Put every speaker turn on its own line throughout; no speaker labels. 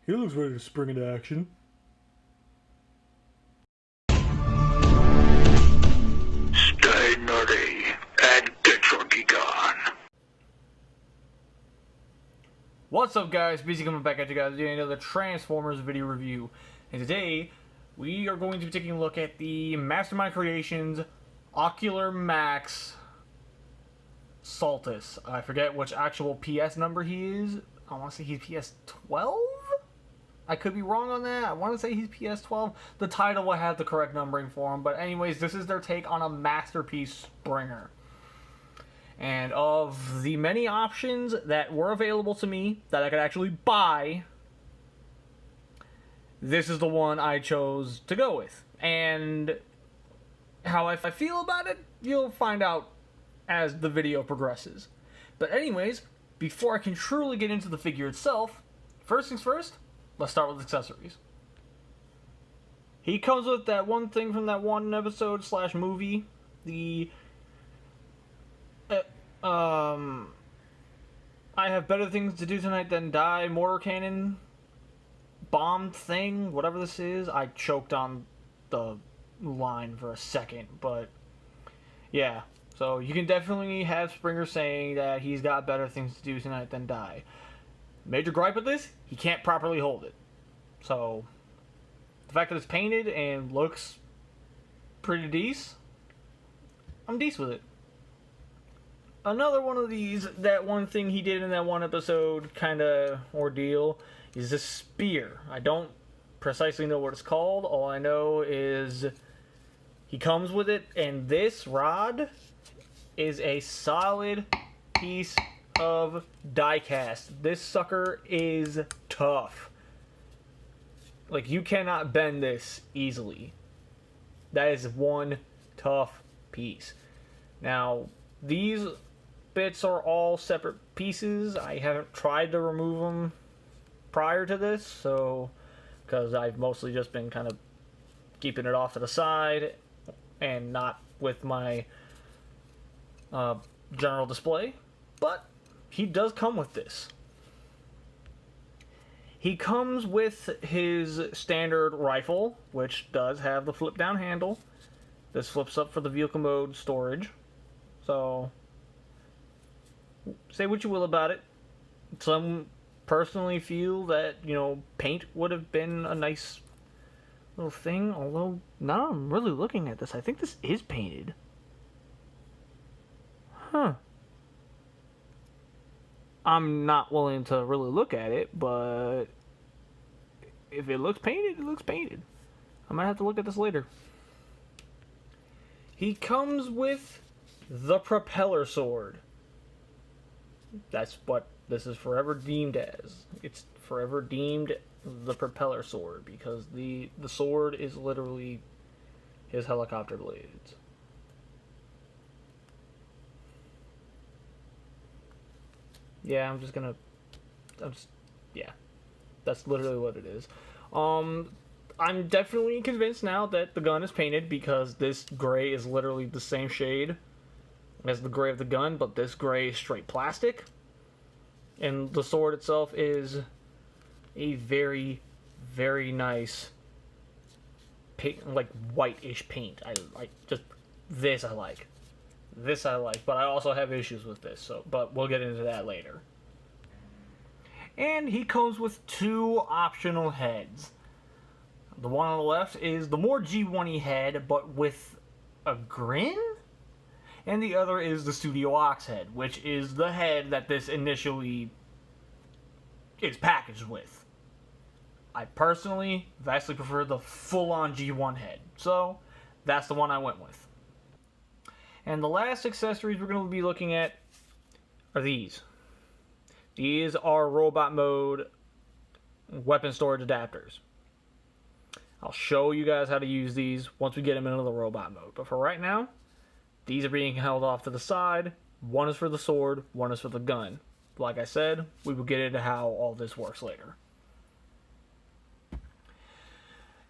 He looks ready to spring into action.
Stay nerdy and get your geek on.
What's up, guys? Busy coming back at you guys doing another Transformers video review. And today, we are going to be taking a look at the Mastermind Creations Ocular Max Saltus. I forget which actual PS number he is. I want to say he's PS-12? I could be wrong on that. I want to say he's PS-12. The title will have the correct numbering for him. But anyways, this is their take on a masterpiece Springer. And of the many options that were available to me that I could actually buy, this is the one I chose to go with. And how I feel about it, you'll find out as the video progresses. But anyways, before I can truly get into the figure itself, first things first, let's start with accessories. He comes with that one thing from that one episode / movie, the I have better things to do tonight than die mortar cannon bomb thing, whatever this is. I choked on the line for a second, but yeah. So you can definitely have Springer saying that he's got better things to do tonight than die. Major gripe with this, he can't properly hold it. So the fact that it's painted and looks pretty decent, I'm decent with it. Another one of these, that one thing he did in that one episode kind of ordeal, is this spear. I don't precisely know what it's called. All I know is he comes with it, and this rod is a solid piece of die-cast. This sucker is tough. Like, you cannot bend this easily. That is one tough piece. Now, these bits are all separate pieces. I haven't tried to remove them prior to this, so because I've mostly just been kind of keeping it off to the side and not with my general display. But he does come with this. He comes with his standard rifle, which does have the flip down handle. This flips up for the vehicle mode storage. So say what you will about it. Some personally feel that, you know, paint would have been a nice little thing, although now I'm really looking at this, I think this is painted. Huh. I'm not willing to really look at it, but if it looks painted, it looks painted. I might have to look at this later. He comes with the propeller sword. That's what this is forever deemed as. It's forever deemed the propeller sword because the sword is literally his helicopter blades. Yeah, yeah, that's literally what it is. I'm definitely convinced now that the gun is painted because this gray is literally the same shade as the gray of the gun, but this gray is straight plastic. And the sword itself is a very, very nice paint, like whitish paint. I like just this. I like this. I like, but I also have issues with this. So, but we'll get into that later. And he comes with two optional heads. The one on the left is the more G1-y head, but with a grin. And the other is the Studio Ox head, which is the head that this initially is packaged with. I personally vastly prefer the full-on G1 head, so that's the one I went with. And the last accessories we're going to be looking at are these. These are robot mode weapon storage adapters. I'll show you guys how to use these once we get them into the robot mode, but for right now, these are being held off to the side. One is for the sword, one is for the gun. Like I said, we will get into how all this works later.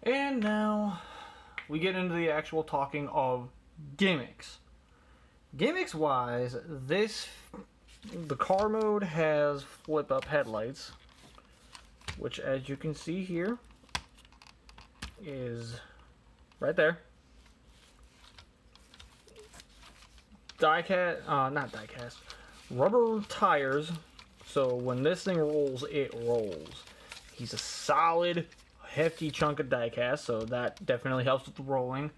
And now, we get into the actual talking of gimmicks. Gimmicks-wise, the car mode has flip-up headlights. which, as you can see here, is right there. Not die-cast, rubber tires. So when this thing rolls, it rolls. He's a solid, hefty chunk of die-cast, so that definitely helps with the rolling.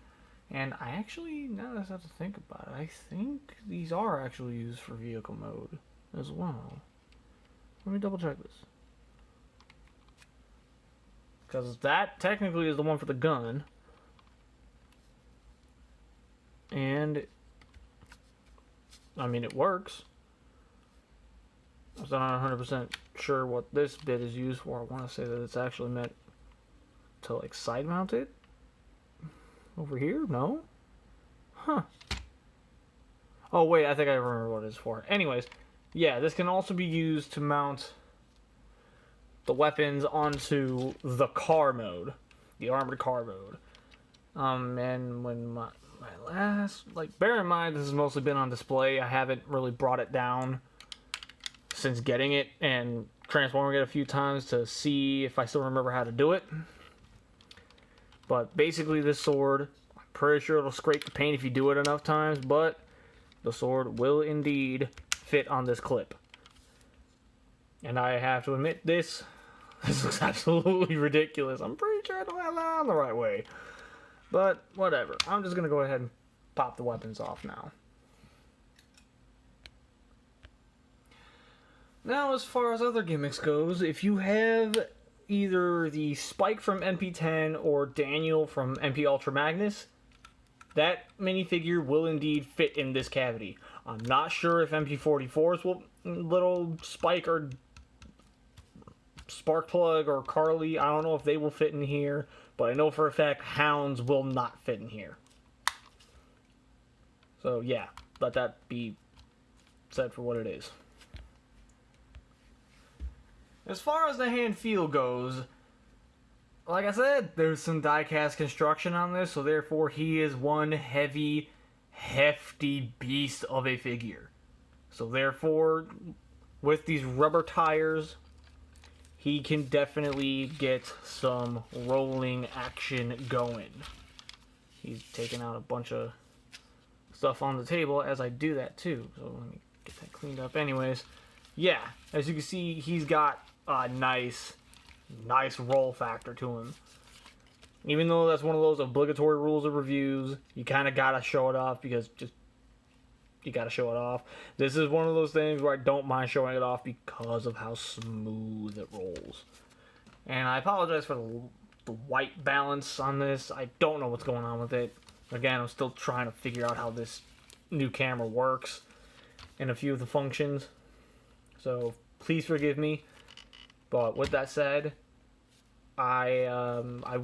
And I actually, now that I have to think about it, I think these are actually used for vehicle mode as well. Let me double check this. Because that technically is the one for the gun. And, I mean, it works. I'm not 100% sure what this bit is used for. I want to say that it's actually meant to, like, side mount it. Over here? No? Huh. Oh, wait, I think I remember what it's for. Anyways, yeah, this can also be used to mount the weapons onto the car mode. The armored car mode. And when my last... Like, bear in mind, this has mostly been on display. I haven't really brought it down since getting it and transforming it a few times to see if I still remember how to do it. But basically this sword, I'm pretty sure it'll scrape the paint if you do it enough times, but the sword will indeed fit on this clip. And I have to admit, this looks absolutely ridiculous. I'm pretty sure I don't have that on the right way. But whatever. I'm just going to go ahead and pop the weapons off now. Now, as far as other gimmicks goes, if you have either the Spike from MP10 or Daniel from MP Ultra Magnus, that minifigure will indeed fit in this cavity. I'm not sure if MP44's little Spike or Sparkplug or Carly, I don't know if they will fit in here, but I know for a fact Hounds will not fit in here. So yeah, let that be said for what it is. As far as the hand feel goes, like I said, there's some die-cast construction on this, so therefore he is one heavy, hefty beast of a figure. So therefore, with these rubber tires, he can definitely get some rolling action going. He's taking out a bunch of stuff on the table as I do that too. So let me get that cleaned up anyways. Yeah, as you can see, he's got a nice roll factor to him. Even though that's one of those obligatory rules of reviews, you kind of gotta show it off because you gotta show it off. This is one of those things where I don't mind showing it off because of how smooth it rolls. And I apologize for the white balance on this. I don't know what's going on with it. Again, I'm still trying to figure out how this new camera works and a few of the functions. So please forgive me. But with that said, I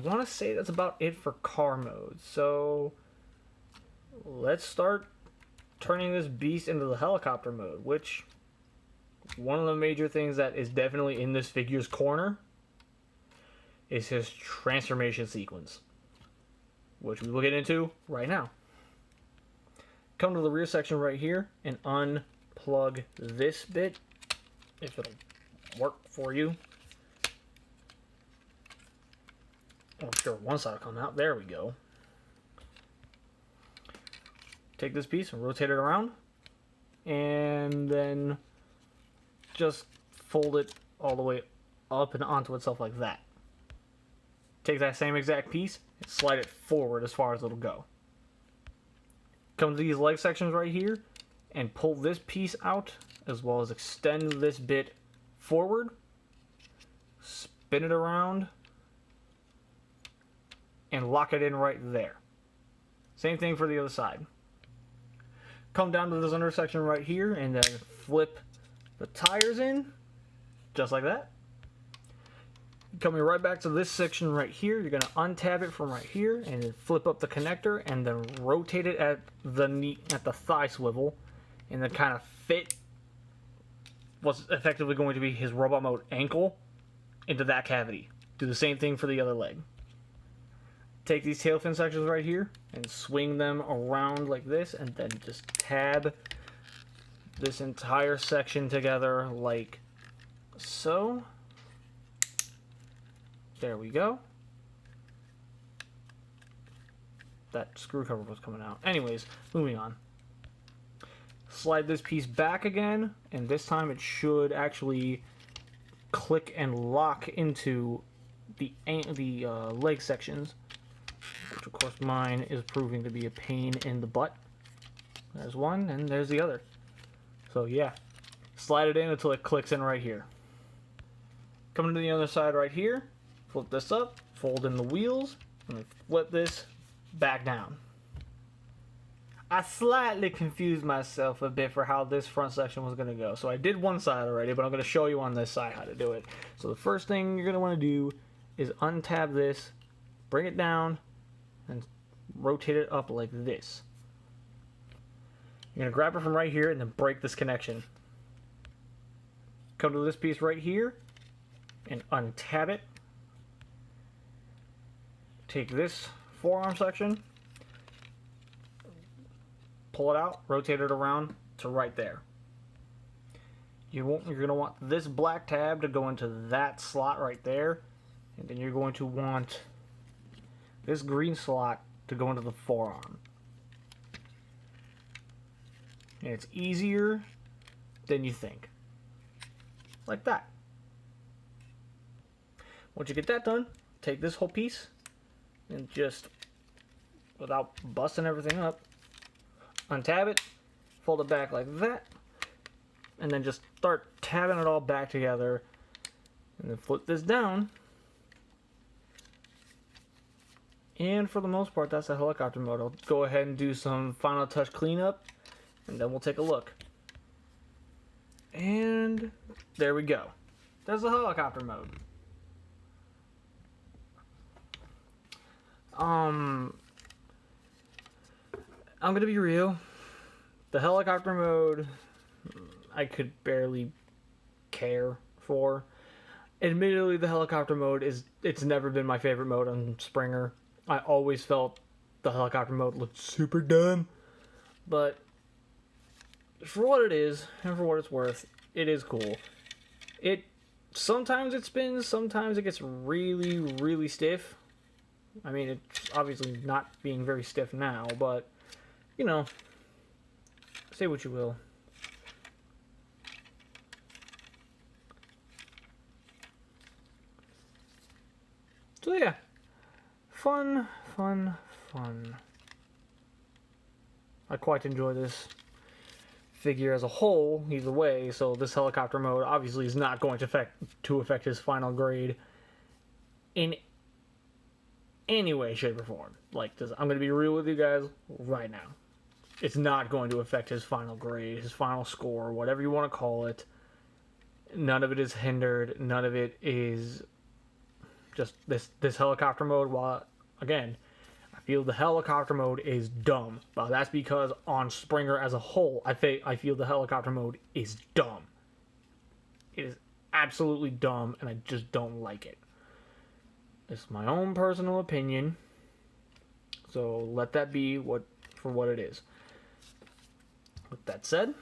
want to say that's about it for car mode. So let's start turning this beast into the helicopter mode, which one of the major things that is definitely in this figure's corner is his transformation sequence, which we will get into right now. Come to the rear section right here and unplug this bit, if it'll work for you. I'm sure one side will come out. There we go. Take this piece and rotate it around, and then just fold it all the way up and onto itself like that. Take that same exact piece and slide it forward as far as it'll go. Come to these leg sections right here and pull this piece out, as well as extend this bit forward, spin it around, and lock it in right there. Same thing for the other side. Come down to this under section right here and then flip the tires in, just like that. Coming right back to this section right here, you're going to untab it from right here and then flip up the connector and then rotate it at the thigh swivel and then kind of fit what's effectively going to be his robot mode ankle into that cavity. Do the same thing for the other leg. Take these tail fin sections right here and swing them around like this and then just tab this entire section together like so. There we go. That screw cover was coming out. Anyways, moving on. Slide this piece back again, and this time it should actually click and lock into the leg sections, which of course mine is proving to be a pain in the butt. There's one, and there's the other. So yeah, slide it in until it clicks in right here. Coming to the other side right here, flip this up, fold in the wheels, and flip this back down. I slightly confused myself a bit for how this front section was going to go. So I did one side already, but I'm going to show you on this side how to do it. So the first thing you're going to want to do is untab this, bring it down, and rotate it up like this. You're going to grab it from right here and then break this connection. Come to this piece right here and untab it. Take this forearm section, pull it out, rotate it around to right there. You're going to want this black tab to go into that slot right there, and then you're going to want this green slot to go into the forearm. And it's easier than you think. Like that. Once you get that done, take this whole piece and just, without busting everything up, untab it, fold it back like that, and then just start tabbing it all back together, and then flip this down. And for the most part, that's the helicopter mode. I'll go ahead and do some final touch cleanup, and then we'll take a look. And there we go. There's the helicopter mode. I'm gonna be real. The helicopter mode, I could barely care for. Admittedly, the helicopter mode it's never been my favorite mode on Springer. I always felt the helicopter mode looked super dumb. But for what it is, and for what it's worth, it is cool. Sometimes it spins, sometimes it gets really, really stiff. I mean, it's obviously not being very stiff now, but, you know, say what you will. So yeah, fun. I quite enjoy this figure as a whole, either way, so this helicopter mode obviously is not going to affect his final grade in any way, shape, or form. Like, I'm going to be real with you guys right now. It's not going to affect his final grade, his final score, whatever you want to call it. None of it is hindered. None of it is just this helicopter mode. While, again, I feel the helicopter mode is dumb. But that's because on Springer as a whole, I feel the helicopter mode is dumb. It is absolutely dumb, and I just don't like it. It's my own personal opinion, so let that be for what it is. With that said,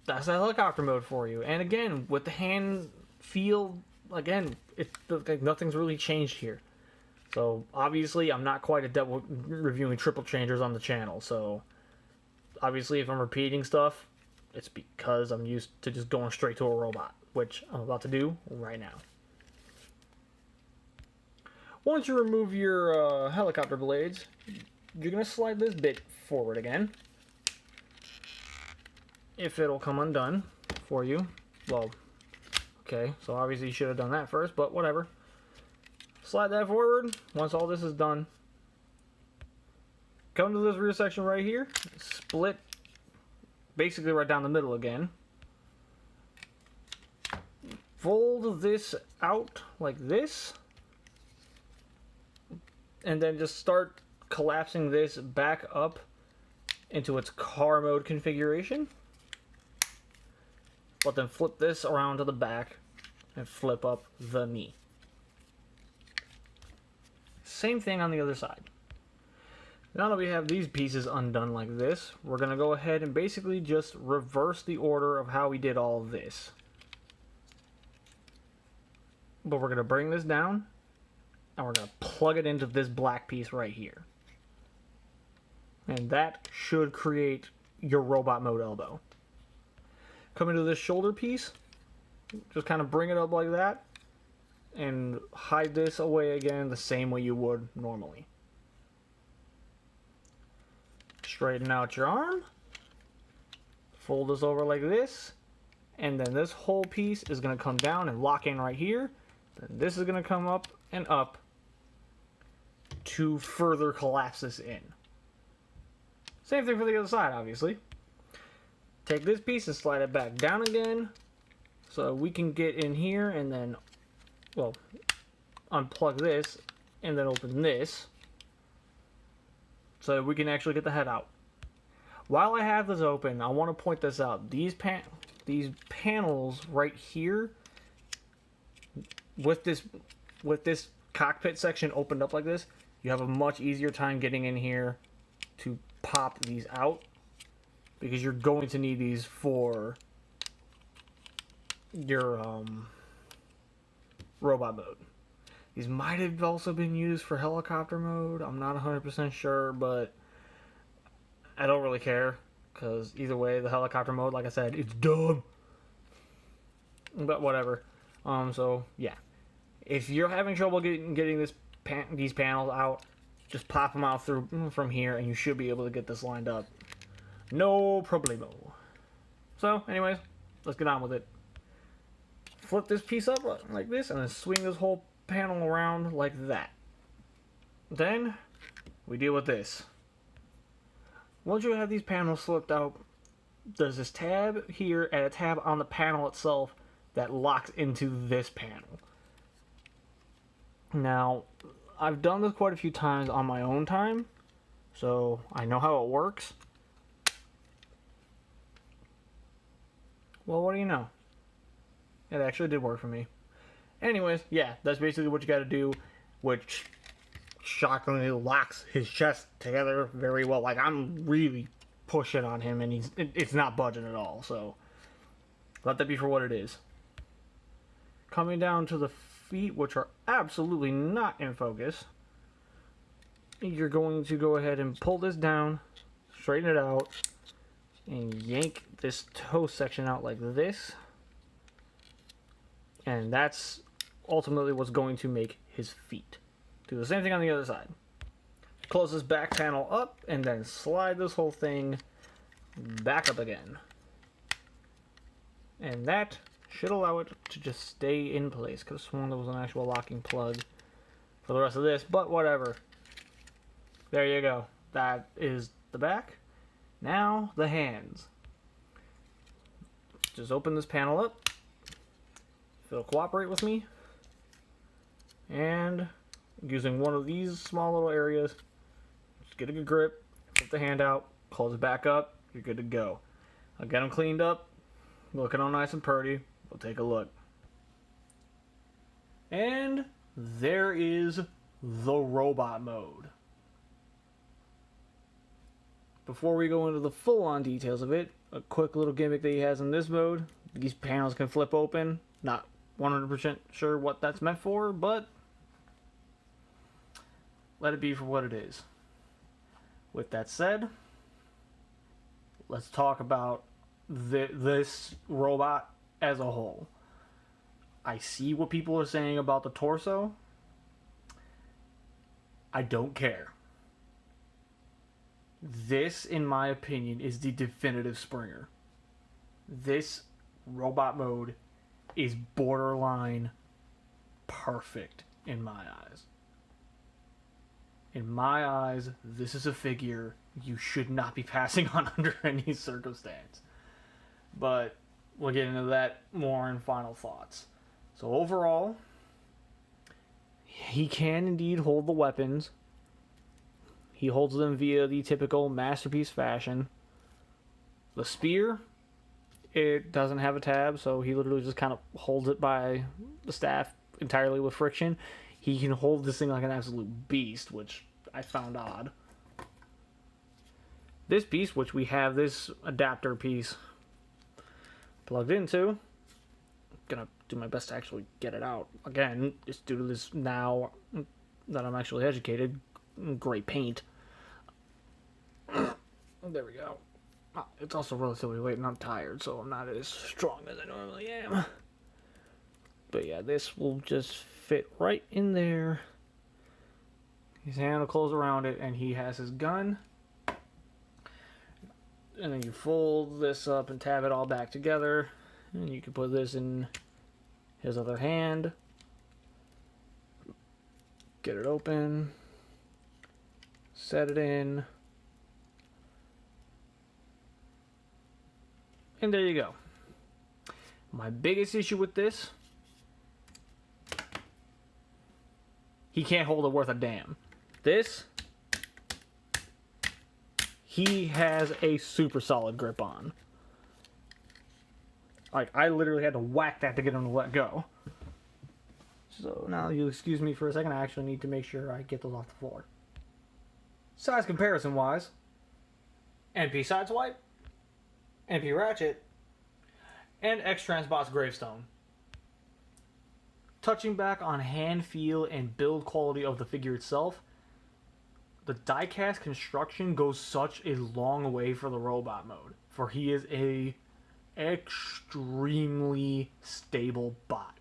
that's the helicopter mode for you. And again, with the hand feel, again, nothing's really changed here. So obviously, I'm not quite adept with reviewing triple changers on the channel. So obviously, if I'm repeating stuff, it's because I'm used to just going straight to a robot, which I'm about to do right now. Once you remove your helicopter blades, you're going to slide this bit forward again. If it'll come undone for you. Well, okay, so obviously you should have done that first, but whatever. Slide that forward. Once all this is done, come to this rear section right here, split basically right down the middle again. Fold this out like this, and then just start collapsing this back up into its car mode configuration. But then flip this around to the back and flip up the knee. Same thing on the other side. Now that we have these pieces undone like this, we're going to go ahead and basically just reverse the order of how we did all of this. But we're going to bring this down, and we're going to plug it into this black piece right here. And that should create your robot mode elbow. Coming to this shoulder piece, just kind of bring it up like that, and hide this away again the same way you would normally. Straighten out your arm, fold this over like this, and then this whole piece is going to come down and lock in right here. Then this is going to come up and up to further collapse this in. Same thing for the other side, obviously. Take this piece and slide it back down again, so we can get in here and then, well, unplug this and then open this, so we can actually get the head out. While I have this open, I want to point this out. These panels right here, with this cockpit section opened up like this, you have a much easier time getting in here to pop these out, because you're going to need these for your robot mode. These might have also been used for helicopter mode. I'm not 100% sure, but I don't really care, because either way, the helicopter mode, like I said, it's dumb. But whatever. So yeah, if you're having trouble getting these panels out, just pop them out through from here, and you should be able to get this lined up. No problemo. So, anyways, let's get on with it. Flip this piece up like this, and then swing this whole panel around like that. Then we deal with this. Once you have these panels flipped out, there's this tab here and a tab on the panel itself that locks into this panel. Now, I've done this quite a few times on my own time, so I know how it works. Well, what do you know? It actually did work for me. Anyways, yeah, that's basically what you gotta do, which shockingly locks his chest together very well. Like, I'm really pushing on him, and it's not budging at all, so let that be for what it is. Coming down to the feet, which are absolutely not in focus, you're going to go ahead and pull this down, straighten it out, and yank this toe section out like this. And that's ultimately what's going to make his feet. Do the same thing on the other side. Close this back panel up, and then slide this whole thing back up again. And that should allow it to just stay in place. Could have sworn there was an actual locking plug for the rest of this, but whatever. There you go. That is the back. Now, the hands. Just open this panel up. If it'll cooperate with me. And using one of these small little areas, just get a good grip, flip the hand out, close it back up, you're good to go. I'll get them cleaned up, looking all nice and pretty. We'll take a look. And there is the robot mode. Before we go into the full-on details of it, a quick little gimmick that he has in this mode. These panels can flip open. Not 100% sure what that's meant for, but let it be for what it is. With that said, let's talk about this robot as a whole. I see what people are saying about the torso. I don't care. This, in my opinion, is the definitive Springer. This robot mode is borderline perfect in my eyes. In my eyes, this is a figure you should not be passing on under any circumstance. But we'll get into that more in final thoughts. So overall, he can indeed hold the weapons. He holds them via the typical masterpiece fashion. The spear, it doesn't have a tab, so he literally just kind of holds it by the staff entirely with friction. He can hold this thing like an absolute beast, which I found odd. This piece, which we have this adapter piece plugged into, gonna do my best to actually get it out. Again, just due to this now that I'm actually educated, great paint. There we go. It's also relatively late and I'm tired, so I'm not as strong as I normally am. But yeah, this will just fit right in there. His hand will close around it, and he has his gun. And then you fold this up and tab it all back together. And you can put this in his other hand. Get it open. Set it in. And there you go. My biggest issue with this, he can't hold it worth a damn. This, he has a super solid grip on. Like, I literally had to whack that to get him to let go. So now you'll excuse me for a second. I actually need to make sure I get those off the floor. Size comparison wise, NP Sideswipe, NP Ratchet, and X-Transbot's Gravestone. Touching back on hand feel and build quality of the figure itself, the diecast construction goes such a long way for the robot mode, for he is a extremely stable bot.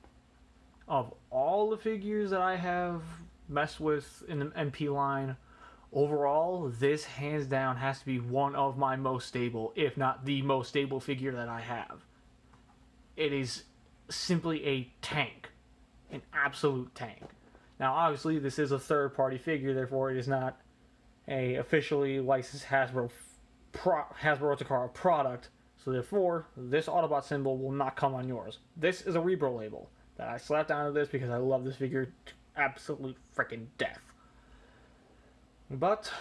Of all the figures that I have messed with in the MP line, overall, this hands down has to be one of my most stable, if not the most stable figure that I have. It is simply a tank. An absolute tank. Now, obviously, this is a third-party figure, therefore it is not a officially licensed Hasbro Takara product, so therefore, this Autobot symbol will not come on yours. This is a Rebro label that I slapped onto this because I love this figure to absolute freaking death. But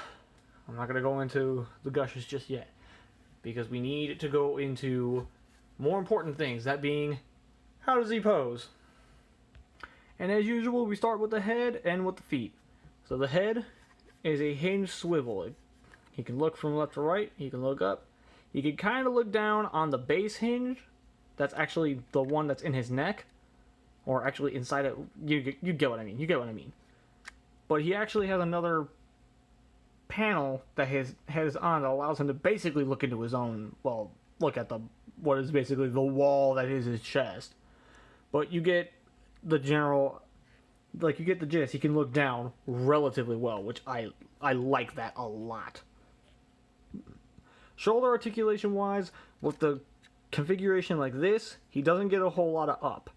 I'm not going to go into the gushes just yet, because we need to go into more important things, that being, how does he pose? And as usual, we start with the head and with the feet. So the head is a hinged swivel. He can look from left to right, he can look up. He can kind of look down on the base hinge. That's actually the one that's in his neck. Or actually inside it. You get what I mean. You get what I mean. But he actually has another panel that his head is on that allows him to basically look into his own, well, look at what is basically the wall that is his chest. But you get the general, like, you get the gist. He can look down relatively well, which I like that a lot. Shoulder articulation wise, with the configuration like this, he doesn't get a whole lot of up.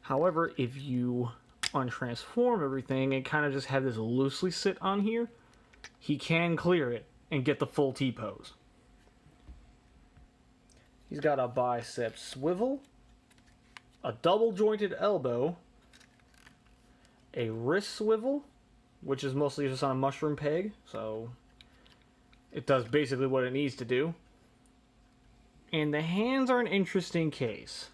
However, if you untransform everything and kind of just have this loosely sit on here, he can clear it and get the full T-pose. He's got a bicep swivel, a double jointed elbow, a wrist swivel, which is mostly just on a mushroom peg, so it does basically what it needs to do. And the hands are an interesting case,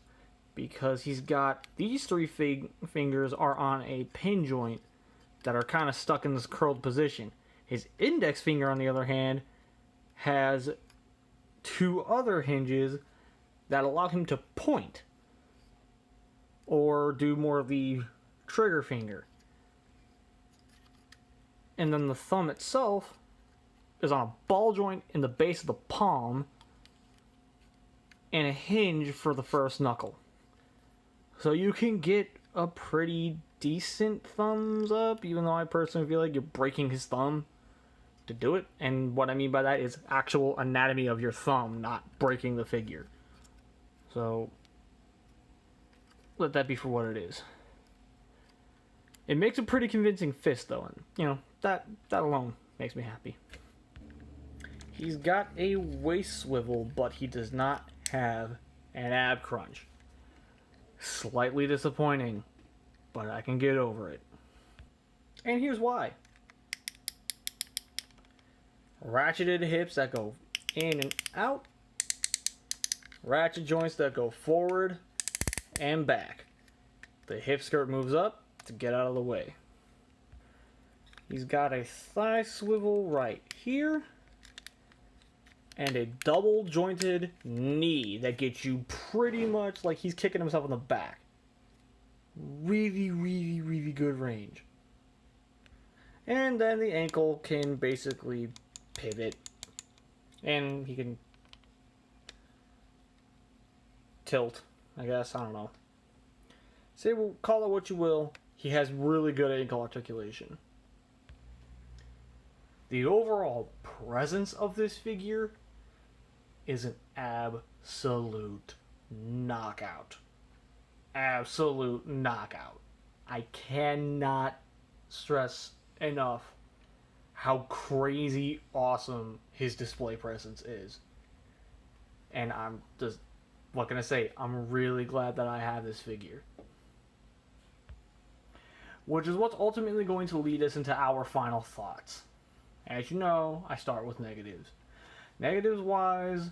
because he's got these three fingers are on a pin joint that are kind of stuck in this curled position. His index finger, on the other hand, has two other hinges that allow him to point or do more of the trigger finger. And then the thumb itself is on a ball joint in the base of the palm and a hinge for the first knuckle. So you can get a pretty decent thumbs up, even though I personally feel like you're breaking his thumb to do it. And what I mean by that is actual anatomy of your thumb, not breaking the figure. So let that be for what it is. It makes a pretty convincing fist, though, and you know, that alone makes me happy. He's got a waist swivel, but he does not have an ab crunch. Slightly disappointing, but I can get over it. And here's why. Ratcheted hips that go in and out. Ratchet joints that go forward and back. The hip skirt moves up to get out of the way. He's got a thigh swivel right here. And a double jointed knee that gets you pretty much like he's kicking himself in the back. Really, really, really good range. And then the ankle can basically pivot. And he can tilt, I guess. I don't know. Say, well, call it what you will. He has really good ankle articulation. The overall presence of this figure is an absolute knockout. Absolute knockout. I cannot stress enough how crazy awesome his display presence is. And I'm just, what can I say? I'm really glad that I have this figure. Which is what's ultimately going to lead us into our final thoughts. As you know, I start with negatives. Negatives wise,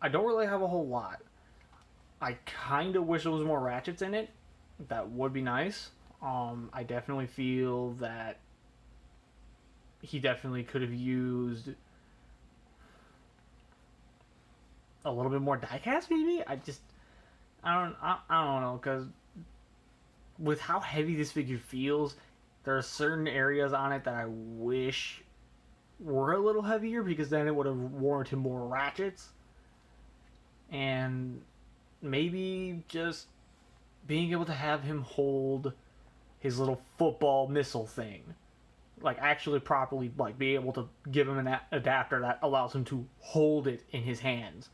I don't really have a whole lot. I kind of wish there was more ratchets in it. That would be nice. I definitely feel that he definitely could have used a little bit more diecast, maybe. I don't know, because with how heavy this figure feels, there are certain areas on it that I wish were a little heavier, because then it would have warranted more ratchets. And maybe just being able to have him hold his little football missile thing, like actually properly, like be able to give him an adapter that allows him to hold it in his hands.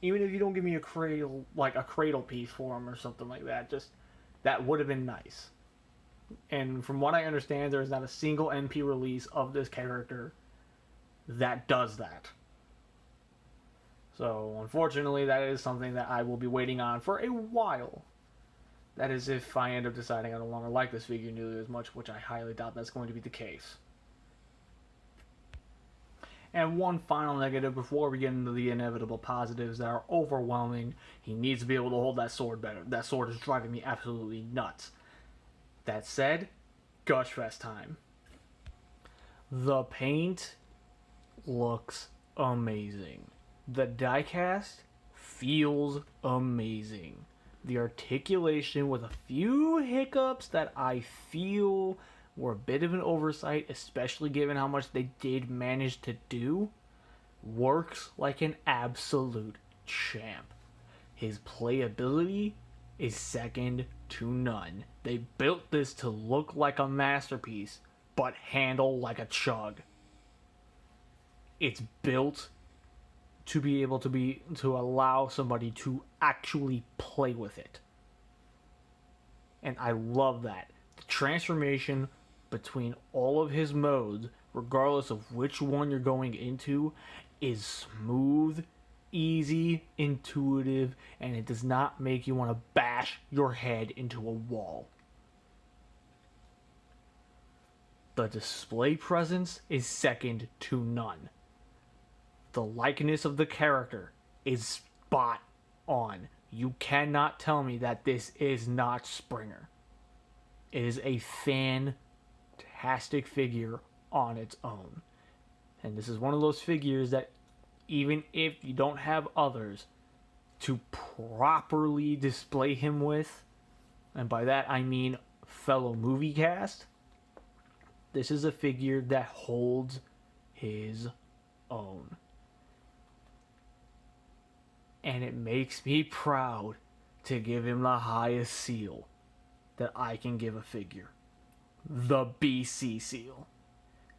Even if you don't give me a cradle, like a cradle piece for him or something like that, just that would have been nice. And from what I understand, there is not a single NP release of this character that does that. So, unfortunately, that is something that I will be waiting on for a while. That is if I end up deciding I no longer like this figure nearly as much, which I highly doubt that's going to be the case. And one final negative before we get into the inevitable positives that are overwhelming. He needs to be able to hold that sword better. That sword is driving me absolutely nuts. That said, Gushfest time. The paint looks amazing. The diecast feels amazing. The articulation, with a few hiccups that I feel were a bit of an oversight, especially given how much they did manage to do, works like an absolute champ. His playability is second to none. They built this to look like a masterpiece, but handle like a chug. It's built to be able to allow somebody to actually play with it. And I love that. The transformation between all of his modes, regardless of which one you're going into, is smooth, easy, intuitive, and it does not make you want to bash your head into a wall. The display presence is second to none. The likeness of the character is spot on. You cannot tell me that this is not Springer. It is a fantastic figure on its own. And this is one of those figures that, even if you don't have others to properly display him with, and by that I mean fellow movie cast, this is a figure that holds his own. And it makes me proud to give him the highest seal that I can give a figure. The BC seal.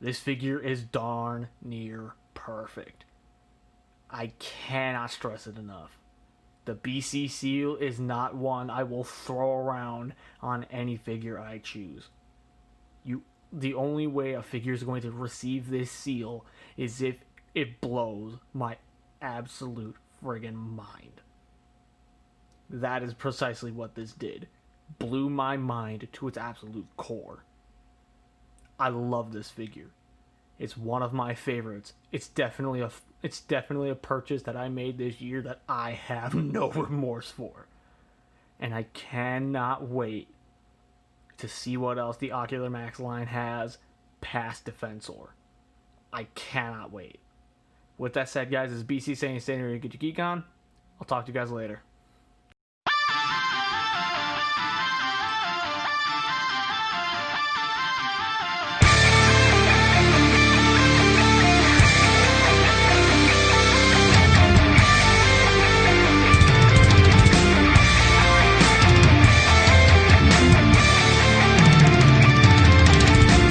This figure is darn near perfect. I cannot stress it enough. The BC seal is not one I will throw around on any figure I choose. The only way a figure is going to receive this seal is if it blows my absolute friggin' mind. That is precisely what this did. Blew my mind to its absolute core. I love this figure. It's one of my favorites. It's definitely a purchase that I made this year that I have no remorse for. And I cannot wait to see what else the Ocular Max line has past Defensor. I cannot wait. With that said, guys, this is BC saying stay here and get your geek on. I'll talk to you guys later.